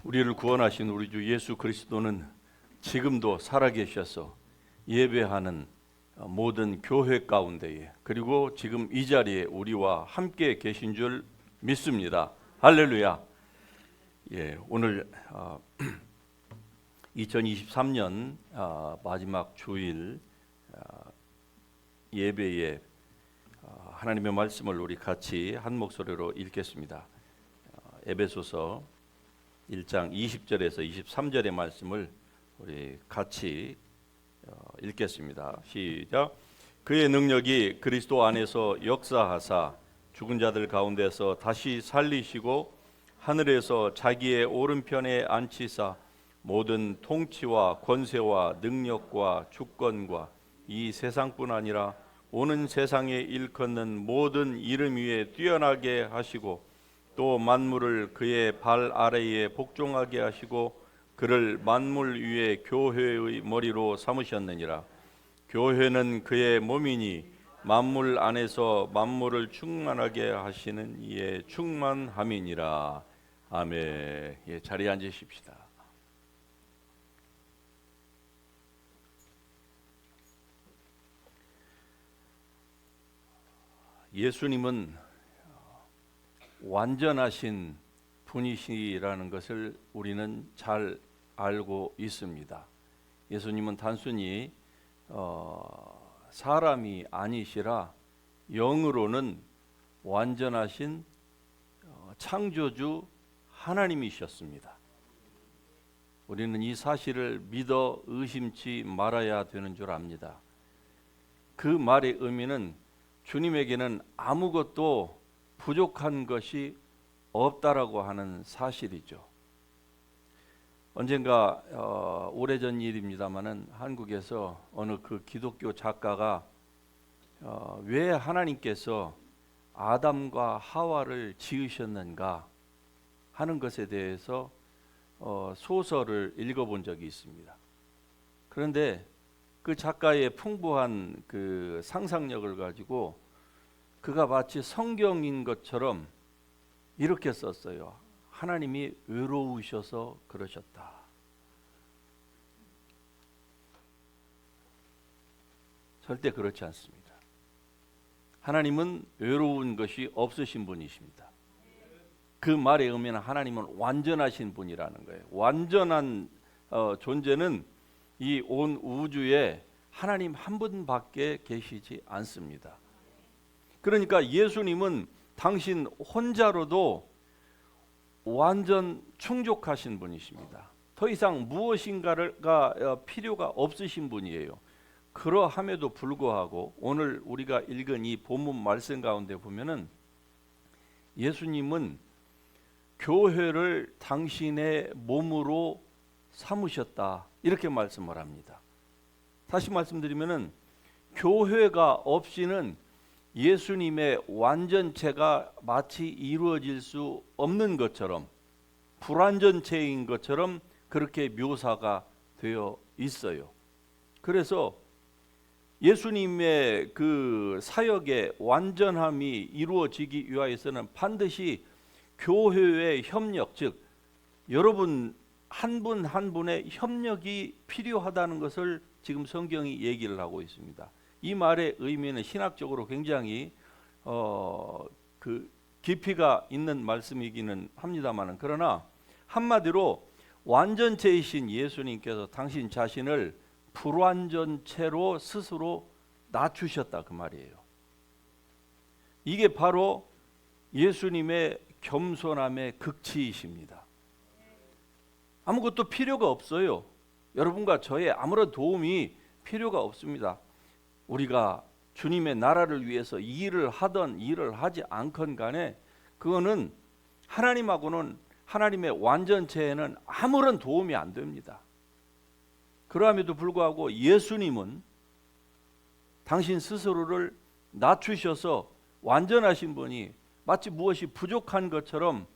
우리를 구원하신 우리 주 예수 그리스도는 지금도 살아계셔서 예배하는 모든 교회 가운데에, 그리고 지금 이 자리에 우리와 함께 계신 줄 믿습니다. 할렐루야. 오늘 2023년 마지막 주일 예배에 하나님의 말씀을 우리 같이 한 목소리로 읽겠습니다. 에베소서 1장 20절에서 23절의 말씀을 우리 같이 읽겠습니다. 시작. 그의 능력이 그리스도 안에서 역사하사 죽은 자들 가운데서 다시 살리시고 하늘에서 자기의 오른편에 앉히사 모든 통치와 권세와 능력과 주권과 이 세상뿐 아니라 오는 세상에 일컫는 모든 이름 위에 뛰어나게 하시고 또 만물을 그의 발 아래에 복종하게 하시고 그를 만물 위에 교회의 머리로 삼으셨느니라. 교회는 그의 몸이니 만물 안에서 만물을 충만하게 하시는 이의 충만함이니라. 아멘. 자리에 앉으십시다. 예수님은 완전하신 분이시라는 것을 우리는 잘 알고 있습니다. 예수님은 단순히 사람이 아니시라 영으로는 완전하신 창조주 하나님이셨습니다. 우리는 이 사실을 믿어 의심치 말아야 되는 줄 압니다. 그 말의 의미는 주님에게는 아무것도 부족한 것이 없다라고 하는 사실이죠. 언젠가 오래전 일입니다마는 한국에서 어느 그 기독교 작가가 왜 하나님께서 아담과 하와를 지으셨는가 하는 것에 대해서 소설을 읽어본 적이 있습니다. 그런데 그 작가의 풍부한 그 상상력을 가지고 그가 마치 성경인 것처럼 이렇게 썼어요. 하나님이 외로우셔서 그러셨다. 절대 그렇지 않습니다. 하나님은 외로운 것이 없으신 분이십니다. 그 말의 의미는 하나님은 완전하신 분이라는 거예요. 완전한 존재는 이 온 우주에 하나님 한 분밖에 계시지 않습니다. 그러니까 예수님은 당신 혼자로도 완전 충족하신 분이십니다. 더 이상 무엇인가가 필요가 없으신 분이에요. 그러함에도 불구하고 오늘 우리가 읽은 이 본문 말씀 가운데 보면은 예수님은 교회를 당신의 몸으로 삼으셨다, 이렇게 말씀을 합니다. 다시 말씀드리면은 교회가 없이는 예수님의 완전체가 마치 이루어질 수 없는 것처럼, 불완전체인 것처럼 그렇게 묘사가 되어 있어요. 그래서 예수님의 그 사역의 완전함이 이루어지기 위하여서는 반드시 교회의 협력, 즉 여러분 한 분 한 분의 협력이 필요하다는 것을 지금 성경이 얘기를 하고 있습니다. 이 말의 의미는 신학적으로 굉장히 그 깊이가 있는 말씀이기는 합니다만, 그러나 한마디로 완전체이신 예수님께서 당신 자신을 불완전체로 스스로 낮추셨다, 그 말이에요. 이게 바로 예수님의 겸손함의 극치이십니다. 아무것도 필요가 없어요. 여러분과 저의 아무런 도움이 필요가 없습니다. 우리가 주님의 나라를 위해서 일을 하던 일을 하지 않건 간에 그거는 하나님하고는, 하나님의 완전체에는 아무런 도움이 안 됩니다. 그러함에도 불구하고 예수님은 당신 스스로를 낮추셔서 완전하신 분이 마치 무엇이 부족한 것처럼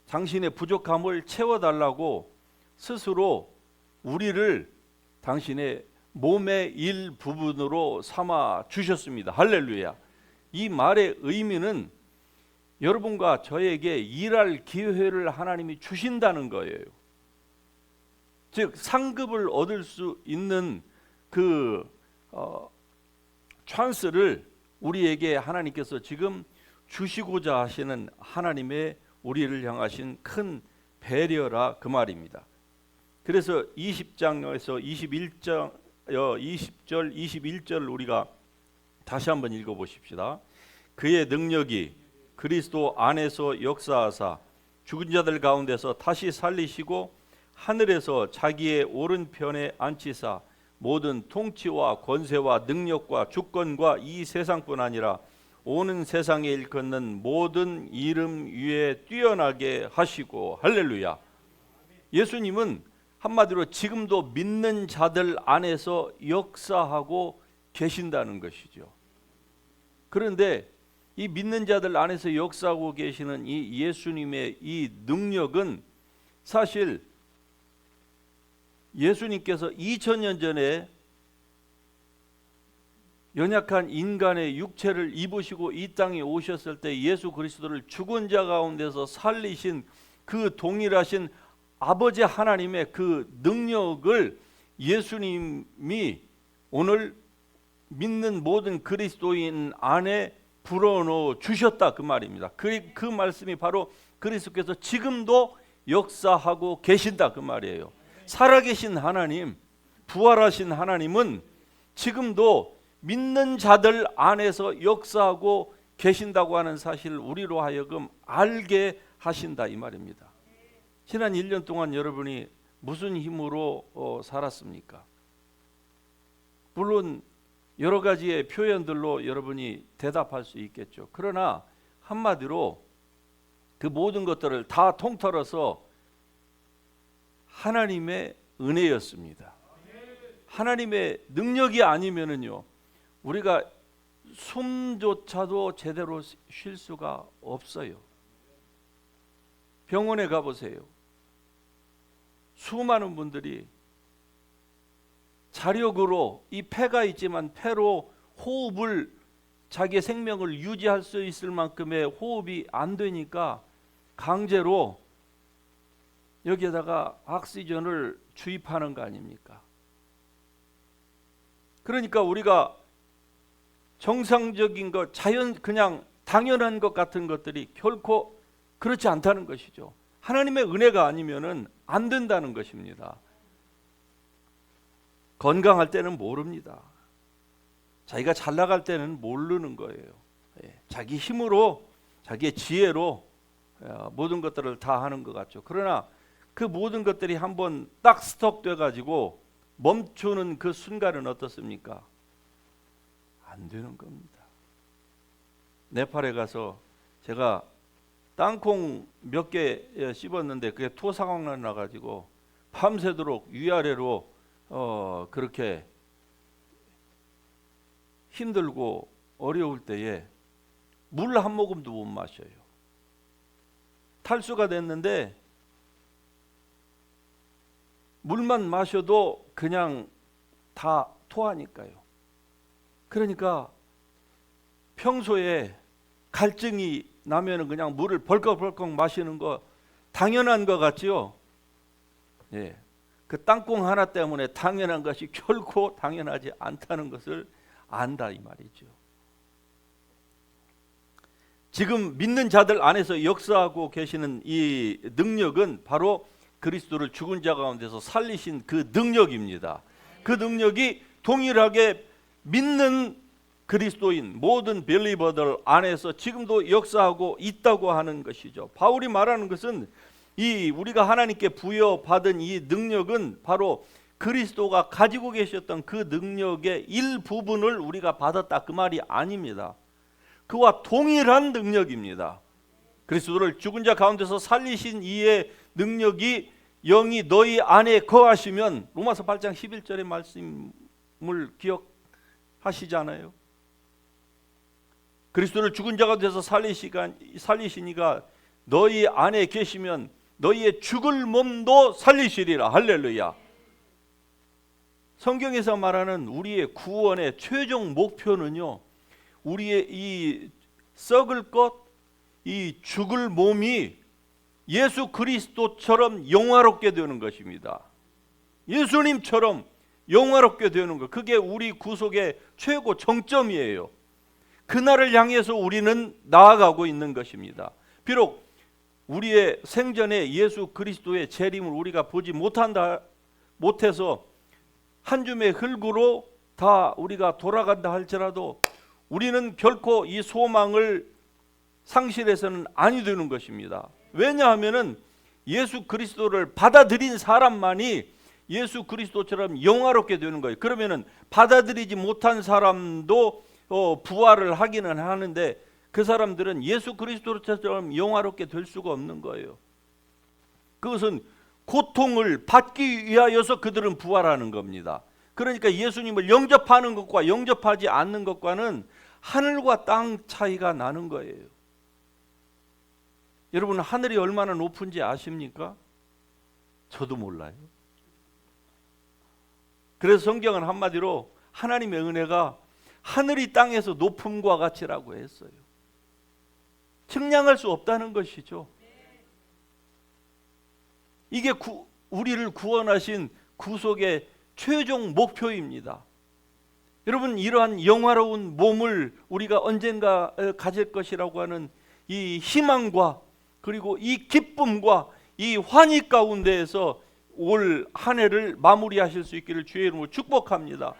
당신의 부족함을 채워달라고 스스로 우리를 당신의 몸의 일부분으로 삼아 주셨습니다. 할렐루야. 이 말의 의미는 여러분과 저에게 일할 기회를 하나님이 주신다는 거예요. 즉 상급을 얻을 수 있는 그 찬스를 우리에게 하나님께서 지금 주시고자 하시는 하나님의 우리를 향하신 큰 배려라 그 말입니다. 그래서 20장에서 20절 21절 우리가 다시 한번 읽어보십시다. 그의 능력이 그리스도 안에서 역사하사 죽은 자들 가운데서 다시 살리시고 하늘에서 자기의 오른편에 앉히사 모든 통치와 권세와 능력과 주권과 이 세상뿐 아니라 오는 세상에 일컫는 모든 이름 위에 뛰어나게 하시고 할렐루야. 예수님은 한마디로 지금도 믿는 자들 안에서 역사하고 계신다는 것이죠. 그런데 이 믿는 자들 안에서 역사하고 계시는 이 예수님의 이 능력은 사실 예수님께서 2000년 전에 연약한 인간의 육체를 입으시고 이 땅에 오셨을 때 예수 그리스도를 죽은 자 가운데서 살리신 그 동일하신 아버지 하나님의 그 능력을 예수님이 오늘 믿는 모든 그리스도인 안에 불어넣어 주셨다 그 말입니다. 그 말씀이 바로 그리스도께서 지금도 역사하고 계신다 그 말이에요. 살아계신 하나님, 부활하신 하나님은 지금도 믿는 자들 안에서 역사하고 계신다고 하는 사실을 우리로 하여금 알게 하신다 이 말입니다. 지난 1년 동안 여러분이 무슨 힘으로 살았습니까? 물론 여러 가지의 표현들로 여러분이 대답할 수 있겠죠. 그러나 한마디로 그 모든 것들을 다 통틀어서 하나님의 은혜였습니다. 하나님의 능력이 아니면은요, 우리가 숨조차도 제대로 쉴 수가 없어요. 병원에 가보세요. 수많은 분들이 자력으로 이 폐가 있지만 폐로 호흡을 자기의 생명을 유지할 수 있을 만큼의 호흡이 안 되니까 강제로 여기에다가 옥시전을 주입하는 거 아닙니까? 그러니까 우리가 정상적인 것, 그냥 당연한 것 같은 것들이 결코 그렇지 않다는 것이죠. 하나님의 은혜가 아니면은 안 된다는 것입니다. 건강할 때는 모릅니다. 자기가 잘 나갈 때는 모르는 거예요. 자기 힘으로, 자기의 지혜로 모든 것들을 다 하는 것 같죠. 그러나 그 모든 것들이 한번 딱 스톱돼 가지고 멈추는 그 순간은 어떻습니까? 안 되는 겁니다. 네팔에 가서 제가 땅콩 몇 개 씹었는데 그게 토사광 나가지고 밤새도록 위아래로 그렇게 힘들고 어려울 때에 물 한 모금도 못 마셔요. 탈수가 됐는데 물만 마셔도 그냥 다 토하니까요. 그러니까 평소에 갈증이 나면은 그냥 물을 벌컥벌컥 마시는 거 당연한 것 같지요? 예. 그 땅콩 하나 때문에 당연한 것이 결코 당연하지 않다는 것을 안다 이 말이죠. 지금 믿는 자들 안에서 역사하고 계시는 이 능력은 바로 그리스도를 죽은 자 가운데서 살리신 그 능력입니다. 그 능력이 동일하게 믿는 그리스도인 모든 벨리버들 안에서 지금도 역사하고 있다고 하는 것이죠. 바울이 말하는 것은 이 우리가 하나님께 부여받은 이 능력은 바로 그리스도가 가지고 계셨던 그 능력의 일부분을 우리가 받았다 그 말이 아닙니다. 그와 동일한 능력입니다. 그리스도를 죽은 자 가운데서 살리신 이의 능력이 영이 너희 안에 거하시면 로마서 8장 11절의 말씀을 기억하시잖아요. 그리스도를 죽은 자 가운데서 살리시니가 너희 안에 계시면 너희의 죽을 몸도 살리시리라. 할렐루야. 성경에서 말하는 우리의 구원의 최종 목표는요, 우리의 이 썩을 것, 이 죽을 몸이 예수 그리스도처럼 영화롭게 되는 것입니다. 예수님처럼 영화롭게 되는 것, 그게 우리 구속의 최고 정점이에요. 그날을 향해서 우리는 나아가고 있는 것입니다. 비록 우리의 생전에 예수 그리스도의 재림을 우리가 보지 못해서 한 줌의 흙으로 다 우리가 돌아간다 할지라도 우리는 결코 이 소망을 상실해서는 아니 되는 것입니다. 왜냐하면은 예수 그리스도를 받아들인 사람만이 예수 그리스도처럼 영화롭게 되는 거예요. 그러면은 받아들이지 못한 사람도 부활을 하기는 하는데 그 사람들은 예수 그리스도처럼 영화롭게 될 수가 없는 거예요. 그것은 고통을 받기 위하여서 그들은 부활하는 겁니다. 그러니까 예수님을 영접하는 것과 영접하지 않는 것과는 하늘과 땅 차이가 나는 거예요. 여러분, 하늘이 얼마나 높은지 아십니까? 저도 몰라요. 그래서 성경은 한마디로 하나님의 은혜가 하늘이 땅에서 높음과 같이라고 했어요. 측량할 수 없다는 것이죠. 이게 우리를 구원하신 구속의 최종 목표입니다. 여러분, 이러한 영화로운 몸을 우리가 언젠가 가질 것이라고 하는 이 희망과 그리고 이 기쁨과 이 환희 가운데에서 올 한 해를 마무리하실 수 있기를 주의 이름으로 축복합니다.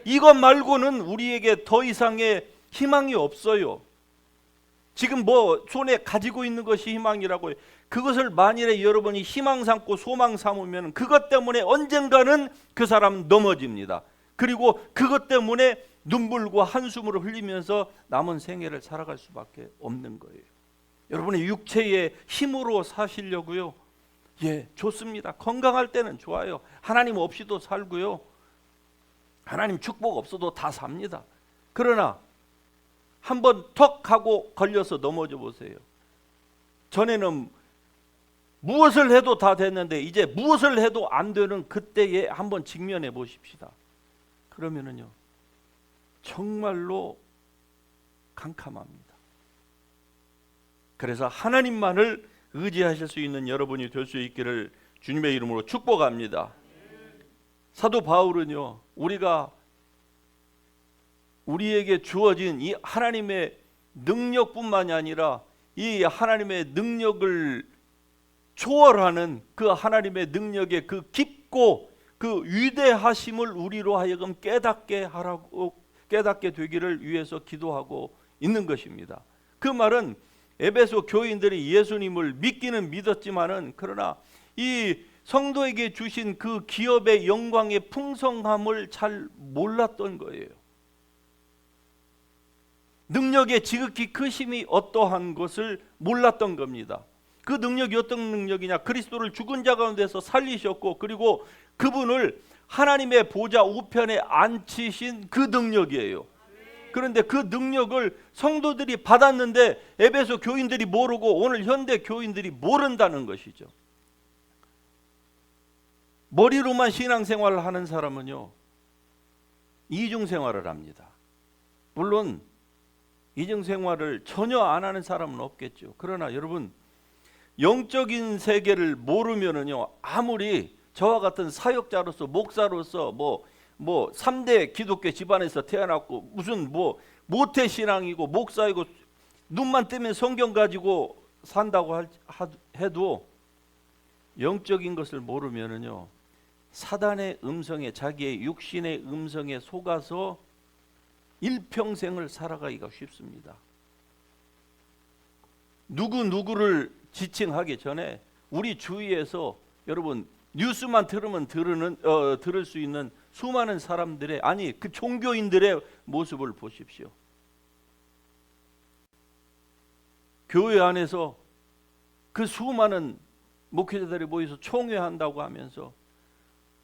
이것 말고는 우리에게 더 이상의 희망이 없어요. 지금 뭐 손에 가지고 있는 것이 희망이라고 해요. 그것을 만일에 여러분이 희망 삼고 소망 삼으면 그것 때문에 언젠가는 그 사람은 넘어집니다. 그리고 그것 때문에 눈물과 한숨을 흘리면서 남은 생애를 살아갈 수밖에 없는 거예요. 여러분의 육체의 힘으로 사시려고요? 예, 좋습니다. 건강할 때는 좋아요. 하나님 없이도 살고요. 하나님 축복 없어도 다 삽니다. 그러나 한번 턱 하고 걸려서 넘어져 보세요. 전에는 무엇을 해도 다 됐는데 이제 무엇을 해도 안 되는 그때에 한번 직면해 보십시다. 그러면은요, 정말로 캄캄합니다. 그래서 하나님만을 의지하실 수 있는 여러분이 될 수 있기를 주님의 이름으로 축복합니다. 사도 바울은요, 우리에게 주어진 이 하나님의 능력뿐만이 아니라 이 하나님의 능력을 초월하는 그 하나님의 능력의 그 깊고 그 위대하심을 우리로 하여금 깨닫게 되기를 위해서 기도하고 있는 것입니다. 그 말은 에베소 교인들이 예수님을 믿기는 믿었지만은 그러나 이 성도에게 주신 그 기업의 영광의 풍성함을 잘 몰랐던 거예요. 능력의 지극히 크심이 어떠한 것을 몰랐던 겁니다. 그 능력이 어떤 능력이냐? 그리스도를 죽은 자 가운데서 살리셨고 그리고 그분을 하나님의 보좌 우편에 앉히신 그 능력이에요. 그런데 그 능력을 성도들이 받았는데 에베소 교인들이 모르고 오늘 현대 교인들이 모른다는 것이죠. 머리로만 신앙생활을 하는 사람은요, 이중생활을 합니다. 물론 이중생활을 전혀 안 하는 사람은 없겠죠. 그러나 여러분, 영적인 세계를 모르면은요, 아무리 저와 같은 사역자로서 목사로서 뭐 3대 기독교 집안에서 태어났고 무슨 뭐 모태신앙이고 목사이고 눈만 뜨면 성경 가지고 산다고 해도 영적인 것을 모르면은요, 사단의 음성에, 자기의 육신의 음성에 속아서 일평생을 살아가기가 쉽습니다. 누구를 지칭하기 전에 우리 주위에서 여러분 뉴스만 들으면 들을 수 있는 수많은 사람들의, 아니 그 종교인들의 모습을 보십시오. 교회 안에서 그 수많은 목회자들이 모여서 총회한다고 하면서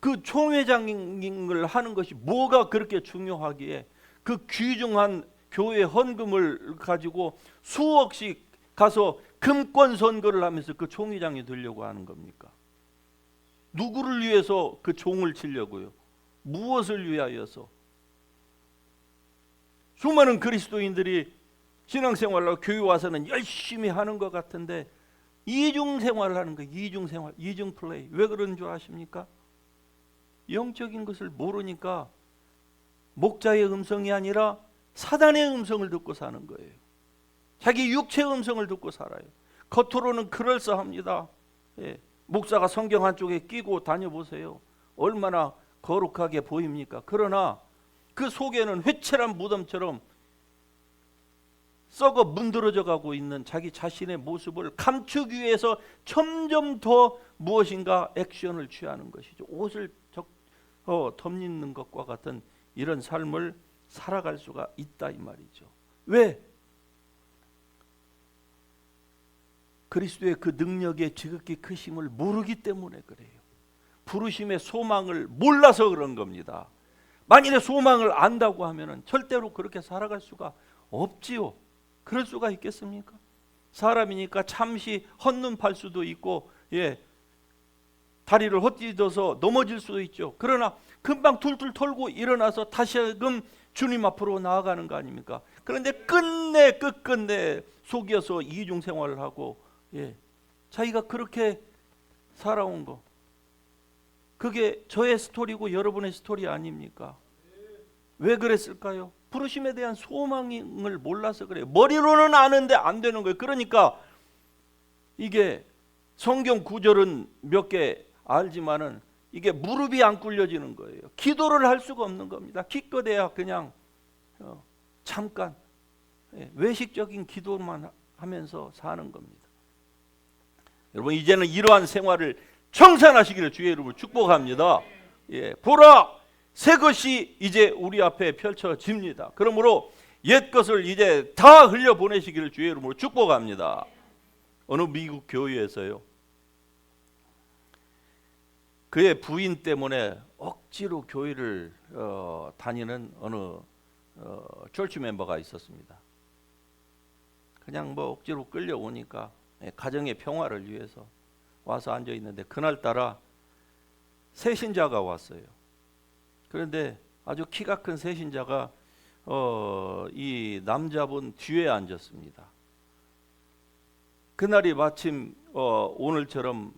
그 총회장을 하는 것이 뭐가 그렇게 중요하기에 그 귀중한 교회 헌금을 가지고 수억씩 가서 금권 선거를 하면서 그 총회장이 되려고 하는 겁니까? 누구를 위해서 그 종을 치려고요? 무엇을 위하여서? 수많은 그리스도인들이 신앙생활로 교회 와서는 열심히 하는 것 같은데 이중생활을 하는 거예요. 이중생활, 이중플레이. 왜 그런 줄 아십니까? 영적인 것을 모르니까 목자의 음성이 아니라 사단의 음성을 듣고 사는 거예요. 자기 육체의 음성을 듣고 살아요. 겉으로는 그럴싸합니다. 예. 목사가 성경 한쪽에 끼고 다녀보세요. 얼마나 거룩하게 보입니까? 그러나 그 속에는 회칠한 무덤처럼 썩어 문드러져 가고 있는 자기 자신의 모습을 감추기 위해서 점점 더 무엇인가 액션을 취하는 것이죠. 옷을 덮는 것과 같은 이런 삶을 살아갈 수가 있다 이 말이죠. 왜? 그리스도의 그 능력의 지극히 크심을 모르기 때문에 그래요. 부르심의 소망을 몰라서 그런 겁니다. 만일에 소망을 안다고 하면은 절대로 그렇게 살아갈 수가 없지요. 그럴 수가 있겠습니까? 사람이니까 잠시 헛눈 팔 수도 있고, 예, 다리를 헛디뎌서 넘어질 수도 있죠. 그러나 금방 툴툴 털고 일어나서 다시금 주님 앞으로 나아가는 거 아닙니까? 그런데 끝끝내 속여서 이중생활을 하고, 예, 자기가 그렇게 살아온 거, 그게 저의 스토리고 여러분의 스토리 아닙니까? 왜 그랬을까요? 부르심에 대한 소망을 몰라서 그래요. 머리로는 아는데 안 되는 거예요. 그러니까 이게 성경 구절은 몇 개 알지만은 이게 무릎이 안 꿇려지는 거예요. 기도를 할 수가 없는 겁니다. 기껏해야 그냥 잠깐 외식적인 기도만 하면서 사는 겁니다. 여러분, 이제는 이러한 생활을 청산하시기를 주의 이름으로 축복합니다. 예, 보라, 새 것이 이제 우리 앞에 펼쳐집니다. 그러므로 옛 것을 이제 다 흘려보내시기를 주의 이름으로 축복합니다. 어느 미국 교회에서요, 그의 부인 때문에 억지로 교회를 다니는 어느 철치 멤버가 있었습니다. 그냥 뭐 억지로 끌려오니까 가정의 평화를 위해서 와서 앉아 있는데, 그날따라 새신자가 왔어요. 그런데 아주 키가 큰 새신자가 이 남자분 뒤에 앉았습니다. 그날이 마침 오늘처럼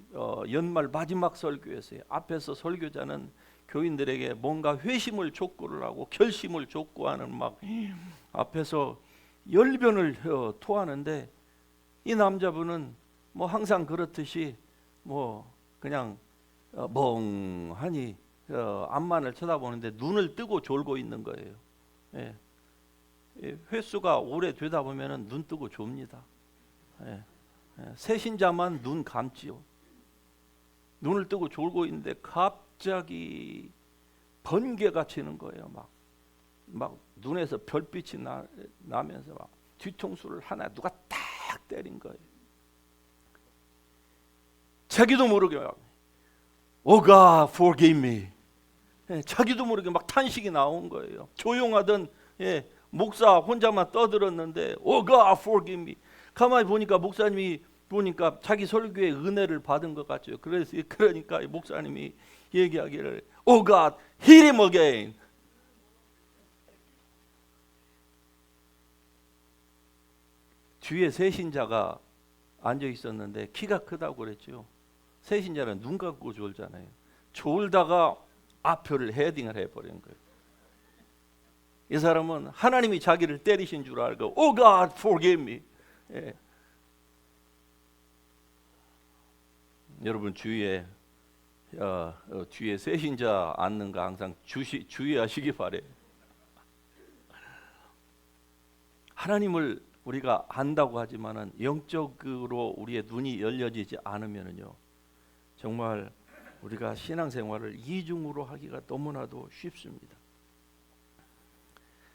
연말 마지막 설교였어요. 앞에서 설교자는 교인들에게 뭔가 회심을 촉구를 하고 결심을 촉구하는 막 앞에서 열변을 토하는데, 이 남자분은 뭐 항상 그렇듯이 뭐 그냥 멍하니 앞만을 쳐다보는데 눈을 뜨고 졸고 있는 거예요. 예. 횟수가 오래 되다 보면은 눈 뜨고 좁니다. 예. 새신자만 눈 감지요. 눈을 뜨고 졸고 있는데 갑자기 번개가 치는 거예요. 막 눈에서 별빛이 나면서 막 뒤통수를 하나 누가 딱 때린 거예요. 자기도 모르게 Oh God, forgive me. 자기도 모르게 막 탄식이 나온 거예요. 조용하던 목사 혼자만 떠들었는데 Oh God, forgive me. 가만히 보니까 목사님이 보니까 자기 설교에 은혜를 받은 것 같죠. 그러니까 목사님이 얘기하기를 Oh God, hit him again. 뒤에 새신자가 앉아 있었는데 키가 크다고 그랬죠. 새신자는 눈 감고 졸잖아요. 졸다가 앞표를 헤딩을 해버린 거예요. 이 사람은 하나님이 자기를 때리신 줄 알고 Oh God, forgive me. 예. 여러분 주위에 뒤에 새신자 앉는 거 항상 주의하시기 바래요. 하나님을 우리가 안다고 하지만은 영적으로 우리의 눈이 열려지지 않으면은요, 정말 우리가 신앙생활을 이중으로 하기가 너무나도 쉽습니다.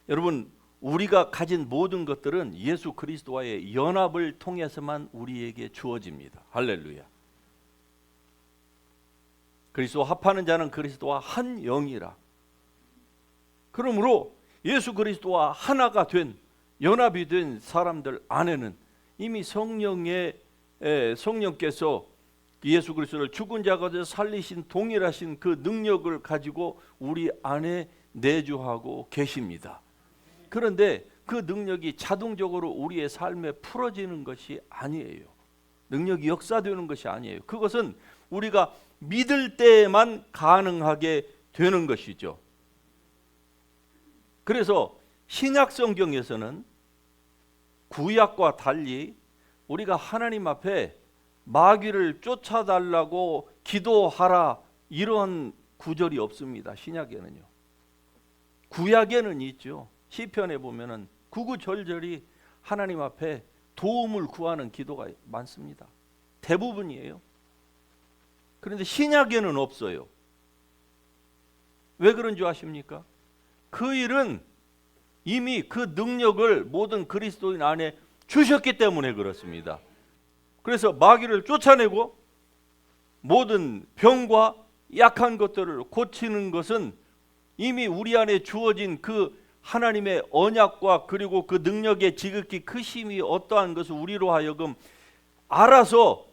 여러분, 우리가 가진 모든 것들은 예수 그리스도와의 연합을 통해서만 우리에게 주어집니다. 할렐루야. 그리스도와 합하는 자는 그리스도와 한 영이라. 그러므로 예수 그리스도와 하나가 된, 연합이 된 사람들 안에는 이미 성령께서 예수 그리스도를 죽은 자 가운데 살리신 동일하신 그 능력을 가지고 우리 안에 내주하고 계십니다. 그런데 그 능력이 자동적으로 우리의 삶에 풀어지는 것이 아니에요. 능력이 역사되는 것이 아니에요. 그것은 우리가 믿을 때에만 가능하게 되는 것이죠. 그래서 신약 성경에서는 구약과 달리 우리가 하나님 앞에 마귀를 쫓아달라고 기도하라 이런 구절이 없습니다. 신약에는요. 구약에는 있죠. 시편에 보면은 구구절절히 하나님 앞에 도움을 구하는 기도가 많습니다. 대부분이에요. 그런데 신약에는 없어요. 왜 그런 줄 아십니까? 그 일은 이미 그 능력을 모든 그리스도인 안에 주셨기 때문에 그렇습니다. 그래서 마귀를 쫓아내고 모든 병과 약한 것들을 고치는 것은 이미 우리 안에 주어진 그 하나님의 언약과 그리고 그 능력의 지극히 크심이 어떠한 것을 우리로 하여금 알아서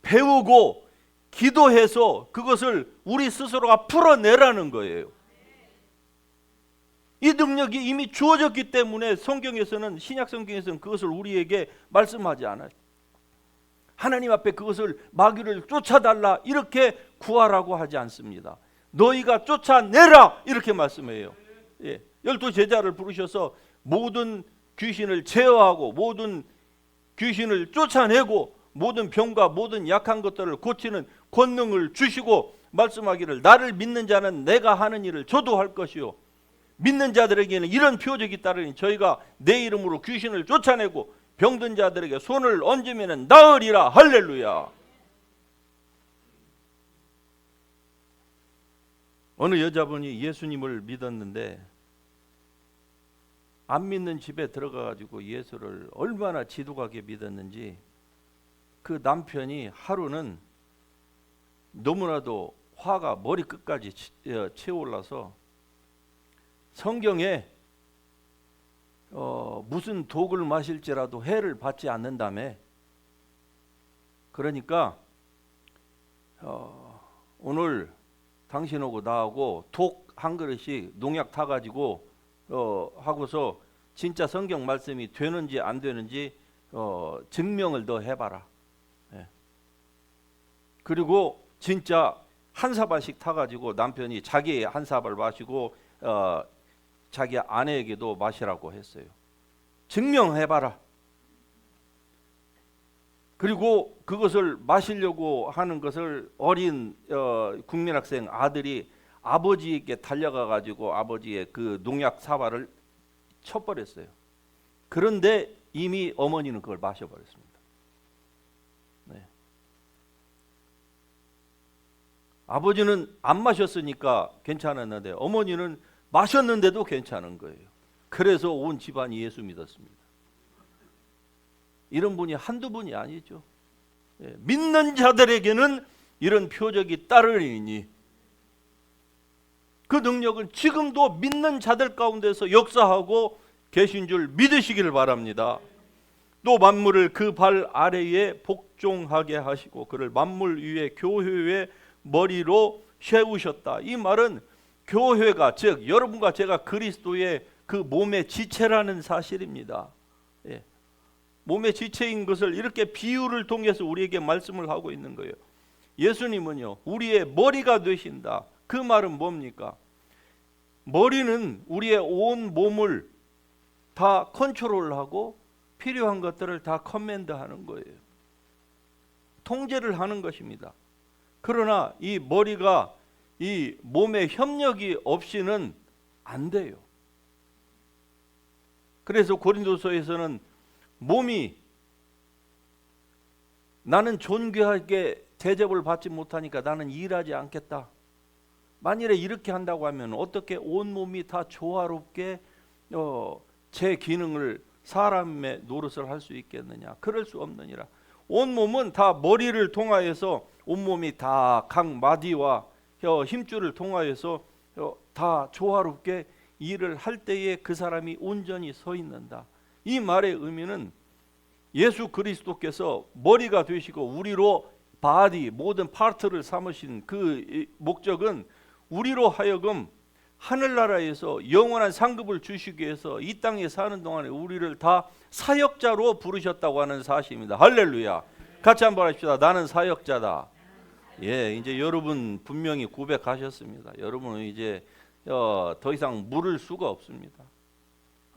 배우고 기도해서 그것을 우리 스스로가 풀어내라는 거예요. 이 능력이 이미 주어졌기 때문에 성경에서는, 신약 성경에서는 그것을 우리에게 말씀하지 않아요. 하나님 앞에 그것을 마귀를 쫓아달라 이렇게 구하라고 하지 않습니다. 너희가 쫓아내라 이렇게 말씀해요. 예. 12제자를 부르셔서 모든 귀신을 제어하고 모든 귀신을 쫓아내고 모든 병과 모든 약한 것들을 고치는 권능을 주시고 말씀하기를 나를 믿는 자는 내가 하는 일을 저도 할 것이요 믿는 자들에게는 이런 표적이 따르니 저희가 내 이름으로 귀신을 쫓아내고 병든 자들에게 손을 얹으면 나으리라. 할렐루야. 어느 여자분이 예수님을 믿었는데 안 믿는 집에 들어가가지고 예수를 얼마나 지독하게 믿었는지 그 남편이 하루는 너무나도 화가 머리끝까지 채올라서 성경에 무슨 독을 마실지라도 해를 받지 않는다며, 그러니까 오늘 당신하고 나하고 독 한 그릇씩 농약 타가지고 하고서 진짜 성경 말씀이 되는지 안 되는지 증명을 더 해봐라. 예. 그리고 진짜 한 사발씩 타가지고 남편이 자기 한 사발 마시고 자기 아내에게도 마시라고 했어요. 증명해봐라. 그리고 그것을 마시려고 하는 것을 어린 국민학생 아들이 아버지에게 달려가 가지고 아버지의 그 농약 사발을 쳐버렸어요. 그런데 이미 어머니는 그걸 마셔버렸습니다. 네. 아버지는 안 마셨으니까 괜찮았는데 어머니는 마셨는데도 괜찮은 거예요. 그래서 온 집안이 예수 믿었습니다. 이런 분이 한두 분이 아니죠. 예, 믿는 자들에게는 이런 표적이 따르리니 그 능력은 지금도 믿는 자들 가운데서 역사하고 계신 줄 믿으시기를 바랍니다. 또 만물을 그 발 아래에 복종하게 하시고 그를 만물 위에 교회의 머리로 세우셨다. 이 말은 교회가, 즉 여러분과 제가 그리스도의 그 몸의 지체라는 사실입니다. 예. 몸의 지체인 것을 이렇게 비유를 통해서 우리에게 말씀을 하고 있는 거예요. 예수님은요 우리의 머리가 되신다. 그 말은 뭡니까? 머리는 우리의 온 몸을 다 컨트롤하고 필요한 것들을 다 커맨드하는 거예요. 통제를 하는 것입니다. 그러나 이 머리가 이 몸의 협력이 없이는 안 돼요. 그래서 고린도서에서는 몸이 나는 존귀하게 대접을 받지 못하니까 나는 일하지 않겠다. 만일에 이렇게 한다고 하면 어떻게 온몸이 다 조화롭게 제 기능을 사람의 노릇을 할 수 있겠느냐. 그럴 수 없느니라. 온몸은 다 머리를 통하여서 온몸이 다 각 마디와 힘줄을 통하여서 다 조화롭게 일을 할 때에 그 사람이 온전히 서 있는다. 이 말의 의미는 예수 그리스도께서 머리가 되시고 우리로 바디 모든 파트를 삼으신 그 목적은 우리로 하여금 하늘나라에서 영원한 상급을 주시기 위해서 이 땅에 사는 동안에 우리를 다 사역자로 부르셨다고 하는 사실입니다. 할렐루야. 같이 한번 합시다. 나는 사역자다. 예, 이제 여러분 분명히 고백하셨습니다. 여러분은 이제 더 이상 물을 수가 없습니다.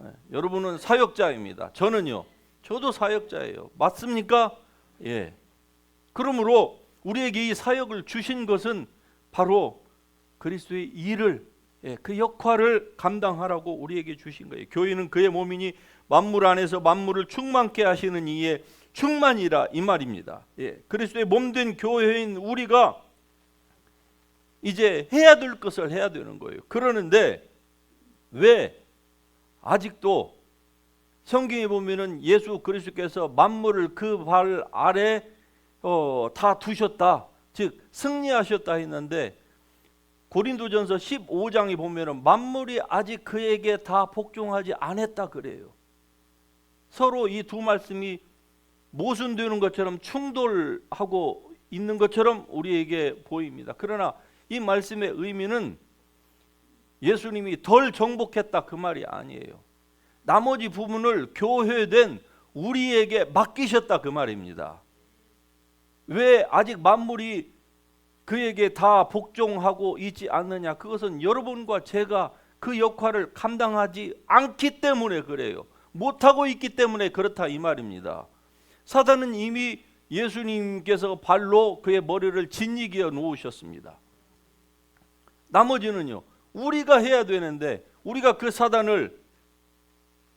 예, 여러분은 사역자입니다. 저는요, 저도 사역자예요. 맞습니까? 예. 그러므로 우리에게 이 사역을 주신 것은 바로 그리스도의 일을, 그 역할을 감당하라고 우리에게 주신 거예요. 교회는 그의 몸이니 만물 안에서 만물을 충만케 하시는 이의 충만이라 이 말입니다. 예, 그리스도의 몸된 교회인 우리가 이제 해야 될 것을 해야 되는 거예요. 그러는데 왜 아직도 성경에 보면은 예수 그리스도께서 만물을 그 발 아래 다 두셨다, 즉 승리하셨다 했는데 고린도전서 15장에 보면은 만물이 아직 그에게 다 복종하지 않았다 그래요. 서로 이 두 말씀이 모순되는 것처럼 충돌하고 있는 것처럼 우리에게 보입니다. 그러나 이 말씀의 의미는 예수님이 덜 정복했다 그 말이 아니에요. 나머지 부분을 교회된 우리에게 맡기셨다 그 말입니다. 왜 아직 만물이 그에게 다 복종하고 있지 않느냐? 그것은 여러분과 제가 그 역할을 감당하지 않기 때문에 그래요. 못하고 있기 때문에 그렇다 이 말입니다. 사단은 이미 예수님께서 발로 그의 머리를 짓이겨 놓으셨습니다. 나머지는요, 우리가 해야 되는데 우리가 그 사단을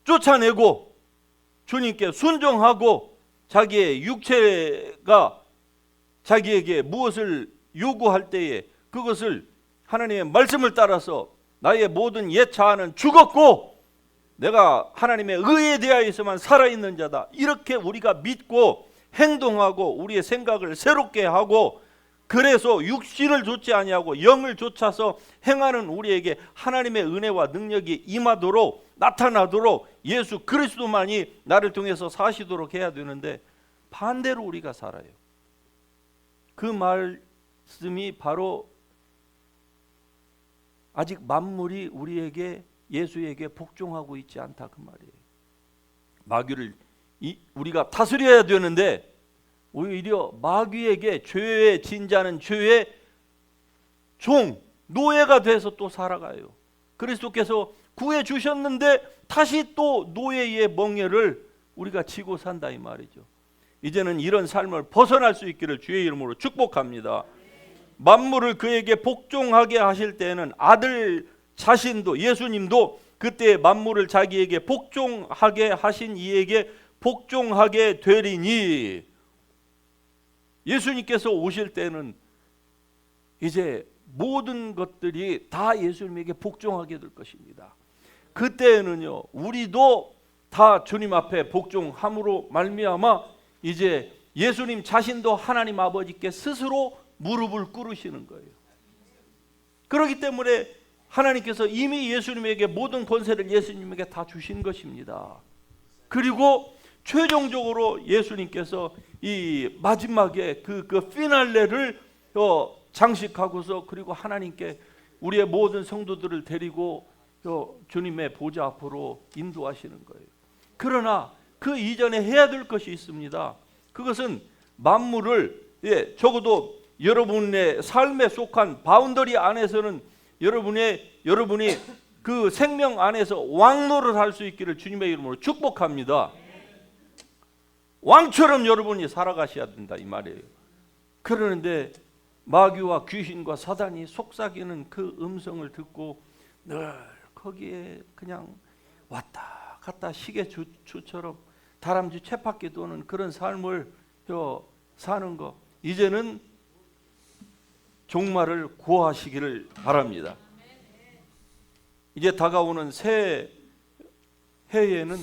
쫓아내고 주님께 순종하고 자기의 육체가 자기에게 무엇을 요구할 때에 그것을 하나님의 말씀을 따라서 나의 모든 옛 자아는 죽었고 내가 하나님의 의에 대하여서만 살아있는 자다, 이렇게 우리가 믿고 행동하고 우리의 생각을 새롭게 하고, 그래서 육신을 좇지 아니하고 영을 좇아서 행하는 우리에게 하나님의 은혜와 능력이 임하도록 나타나도록 예수 그리스도만이 나를 통해서 사시도록 해야 되는데 반대로 우리가 살아요. 그 말씀이 바로 아직 만물이 우리에게 예수에게 복종하고 있지 않다 그 말이에요. 마귀를 우리가 다스려야 되는데 오히려 마귀에게 죄의 진자는 죄의 종, 노예가 돼서 또 살아가요. 그리스도께서 구해 주셨는데 다시 또 노예의 멍에를 우리가 지고 산다 이 말이죠. 이제는 이런 삶을 벗어날 수 있기를 주의 이름으로 축복합니다. 만물을 그에게 복종하게 하실 때에는 아들 자신도, 예수님도 그때 만물을 자기에게 복종하게 하신 이에게 복종하게 되리니, 예수님께서 오실 때는 이제 모든 것들이 다 예수님에게 복종하게 될 것입니다. 그때는요, 우리도 다 주님 앞에 복종함으로 말미암아 이제 예수님 자신도 하나님 아버지께 스스로 무릎을 꿇으시는 거예요. 그렇기 때문에 하나님께서 이미 예수님에게 모든 권세를 예수님에게 다 주신 것입니다. 그리고 최종적으로 예수님께서 이 마지막에 그 피날레를 장식하고서 그리고 하나님께 우리의 모든 성도들을 데리고 주님의 보좌 앞으로 인도하시는 거예요. 그러나 그 이전에 해야 될 것이 있습니다. 그것은 만물을 적어도 여러분의 삶에 속한 바운더리 안에서는 여러분이 그 생명 안에서 왕노를 할 수 있기를 주님의 이름으로 축복합니다. 왕처럼 여러분이 살아가셔야 된다 이 말이에요. 그러는데 마귀와 귀신과 사단이 속삭이는 그 음성을 듣고 늘 거기에 그냥 왔다 갔다 시계추처럼 다람쥐 쳇바퀴 도는 그런 삶을 사는 거, 이제는 종말을 구하시기를 바랍니다. 이제 다가오는 새 해에는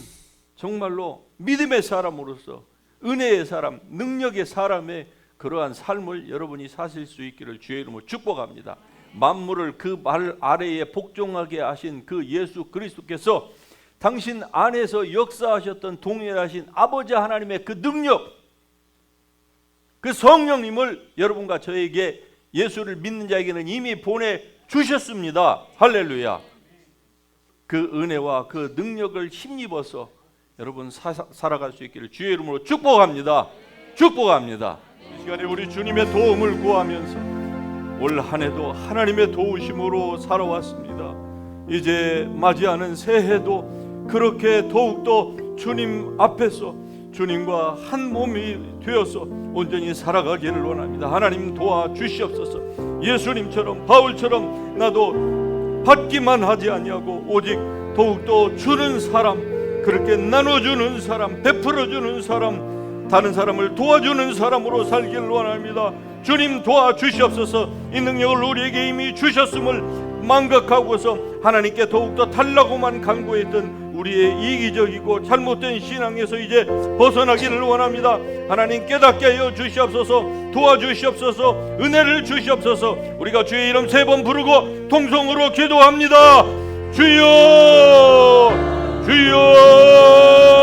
정말로 믿음의 사람으로서 은혜의 사람, 능력의 사람의 그러한 삶을 여러분이 사실 수 있기를 주의 이름으로 축복합니다. 만물을 그 발 아래에 복종하게 하신 그 예수 그리스도께서 당신 안에서 역사하셨던 동일하신 아버지 하나님의 그 능력, 그 성령님을 여러분과 저에게, 예수를 믿는 자에게는 이미 보내 주셨습니다. 할렐루야. 그 은혜와 그 능력을 힘입어서 여러분 살아갈 수 있기를 주의 이름으로 축복합니다. 축복합니다. 이 시간에 우리 주님의 도움을 구하면서 올 한 해도 하나님의 도우심으로 살아왔습니다. 이제 맞이하는 새해도 그렇게 더욱더 주님 앞에서 주님과 한 몸이 되어서 온전히 살아가기를 원합니다. 하나님 도와주시옵소서. 예수님처럼 바울처럼 나도 받기만 하지 아니하고 오직 더욱더 주는 사람, 그렇게 나눠주는 사람, 베풀어주는 사람, 다른 사람을 도와주는 사람으로 살기를 원합니다. 주님 도와주시옵소서. 이 능력을 우리에게 이미 주셨음을 망각하고서 하나님께 더욱더 달라고만 간구했던 우리의 이기적이고 잘못된 신앙에서 이제 벗어나기를 원합니다. 하나님 깨닫게 하여 주시옵소서. 도와주시옵소서. 은혜를 주시옵소서. 우리가 주의 이름 3번 부르고 통성으로 기도합니다. 주여, 주여.